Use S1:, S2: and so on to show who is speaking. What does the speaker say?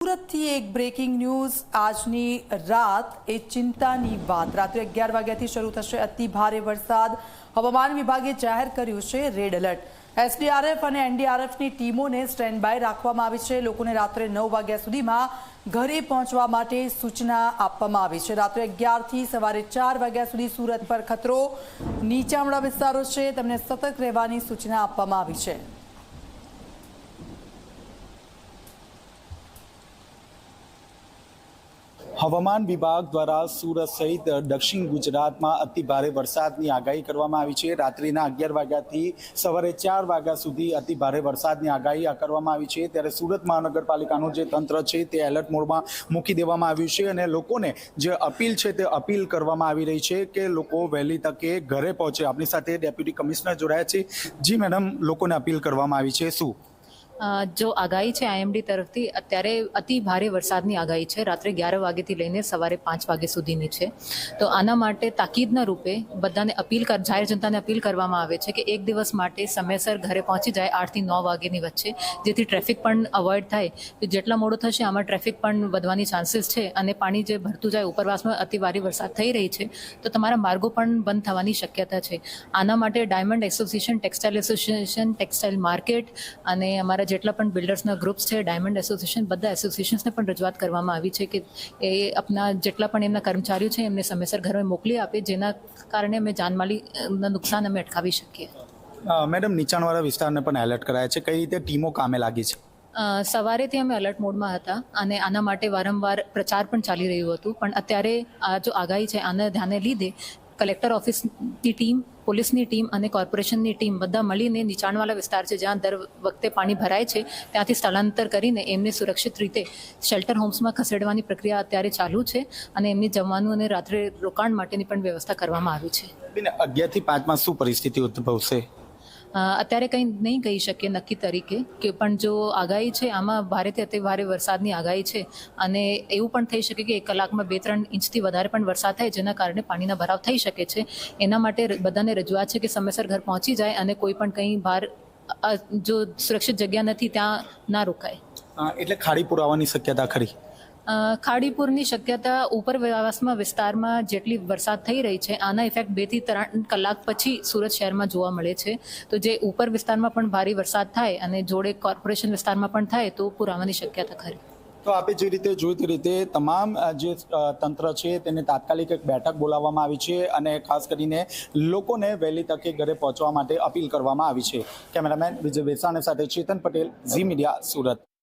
S1: સુરતથી એક breaking news આજની રાત એ ચિંતાની વાત રાત્રે 11 વાગ્યાથી શરૂ થશે અતિ ભારે વરસાદ હવામાન વિભાગે જાહેર કર્યું છે રેડ એલર્ટ એસડીઆરએફ અને એનડીઆરએફની ટીમોને સ્ટેન્ડ બાય રાખવામાં આવી છે લોકોને રાત્રે 9 વાગ્યા સુધીમાં ઘરે પહોંચવા માટે સૂચના આપવામાં આવી છે રાત્રે 11 થી સવારે 4 વાગ્યા સુધી સુરત પર ખતરો નીચાણવાળા વિસ્તારો છે તેમને સતર્ક રહેવાની સૂચના આપવામાં આવી છે
S2: હવામાન વિભાગ દ્વારા સુરત સહિત દક્ષિણ ગુજરાતમાં અતિ ભારે વરસાદની આગાહી કરવામાં આવી છે રાત્રિના 11 વાગ્યાથી સવારે 4 વાગ્યા સુધી અતિ ભારે વરસાદની આગાહી કરવામાં આવી છે ત્યારે સુરત મહાનગરપાલિકાનું જે તંત્ર છે તે એલર્ટ મોડમાં મૂકી દેવામાં આવ્યું છે અને લોકોને જે અપીલ છે તે અપીલ કરવામાં આવી રહી છે કે લોકો વહેલી તકે ઘરે પહોંચે આપણી સાથે ડેપ્યુટી કમિશનર જોડાયા છે જી મેડમ લોકોને અપીલ કરવામાં આવી છે શું
S3: जो आगाही है आईएमडी तरफथी अत्यारे अति भारे वरसादनी आगाही है रात्रे 11 वाग्याथी लईने सवारे 5 वाग्या सुधीनी है तो आना माटे ताकीदना रूपे बधाने अपील कर जाहिर जनताने अपील करवामां आवे छे के एक दिवस माटे समयसर घरे पहोंची जाए 8 થી 9 वाग्यानी वच्चे जेथी ट्रेफिक पण अवॉइड थाय तो जेटला मोडो थशे आमां ट्रेफिक पण वधवानी चांसीस छे अने पाणी जे भरतुं जाय उपरवासमां अति भारे वरसाद थई रही है तो तमारा मार्गो पण बंध थवानी शक्यता है आना माटे डायमंड एसोसिएशन टेक्सटाइल मार्केट अने अमारा જેટલા પણ બિલ્ડર્સના ગ્રુપ્સ છે ડાયમંડ એસોસિએશન બધા એસોસિએશન્સને પણ રજૂઆત કરવામાં આવી છે કે એ આપના જેટલા પણ એમના કર્મચારીઓ છે એમને સમયસર ઘરે મોકલી આપે જેના કારણે અમે જાનમાલીના નુકસાન અમે અટકાવી શકીએ
S2: મેડમ નીચાણવાળા વિસ્તારને પણ એલર્ટ કરાયા છે કઈ રીતે ટીમો કામે લાગી છે
S3: સવારેથી અમે એલર્ટ મોડમાં હતા અને આના માટે વારંવાર પ્રચાર પણ ચાલી રહ્યું હતું પણ અત્યારે આ જો આગાહી છે આને ધ્યાને લીધે કલેક્ટર ઓફિસની ટીમ પોલીસની ટીમ અને કોર્પોરેશનની ટીમ બધા મળીને નીચાણવાળા વિસ્તાર છે જ્યાં દર વખતે પાણી ભરાય છે ત્યાંથી સ્થળાંતર કરીને એમને સુરક્ષિત રીતે શેલ્ટર હોમ્સમાં ખસેડવાની પ્રક્રિયા અત્યારે ચાલુ છે અને એમની જમવાનું અને રાત્રે રોકાણ માટેની પણ વ્યવસ્થા કરવામાં આવી છે
S2: 11 થી 5 શું પરિસ્થિતિ ઉદ્ભવશે
S3: અત્યારે કંઈ નહીં કહી શકીએ નક્કી તરીકે કે પણ જો આગાહી છે આમાં ભારેથી અતિ ભારે વરસાદની આગાહી છે અને એવું પણ થઈ શકે કે 1 કલાકમાં 2-3 ઇંચથી વધારે પણ વરસાદ થાય જેના કારણે પાણીના ભરાવ થઈ શકે છે એના માટે બધાને રજૂઆત છે કે સમયસર ઘર પહોંચી જાય અને કોઈ પણ કંઈ બહાર જો સુરક્ષિત જગ્યા નથી ત્યાં ના રોકાય
S2: એટલે ખાડી પુરાવાની શક્યતા ખરી
S3: ખાડીપુરની શક્યતા ઉપરવાસમાં વિસ્તારમાં જેટલી વરસાદ થઈ રહી છે આના ઇફેક્ટ 2 થી 3 કલાક પછી સુરત શહેરમાં જોવા મળે છે તો જે ઉપર વિસ્તારમાં પણ ભારે વરસાદ થાય અને જોડે કોર્પોરેશન વિસ્તારમાં પણ થાય તો પૂર આવવાની શક્યતા ખરી
S2: તો આપે જે રીતે જોઈ તે રીતે તમામ જે તંત્ર છે તેને તાત્કાલિક એક બેઠક બોલાવવામાં આવી છે અને ખાસ કરીને લોકોને વહેલી તકે ઘરે પહોંચવા માટે અપીલ કરવામાં આવી છે કેમેરામેન વિજય વેસાણી સાથે ચેતન પટેલ ઝી મીડિયા સુરત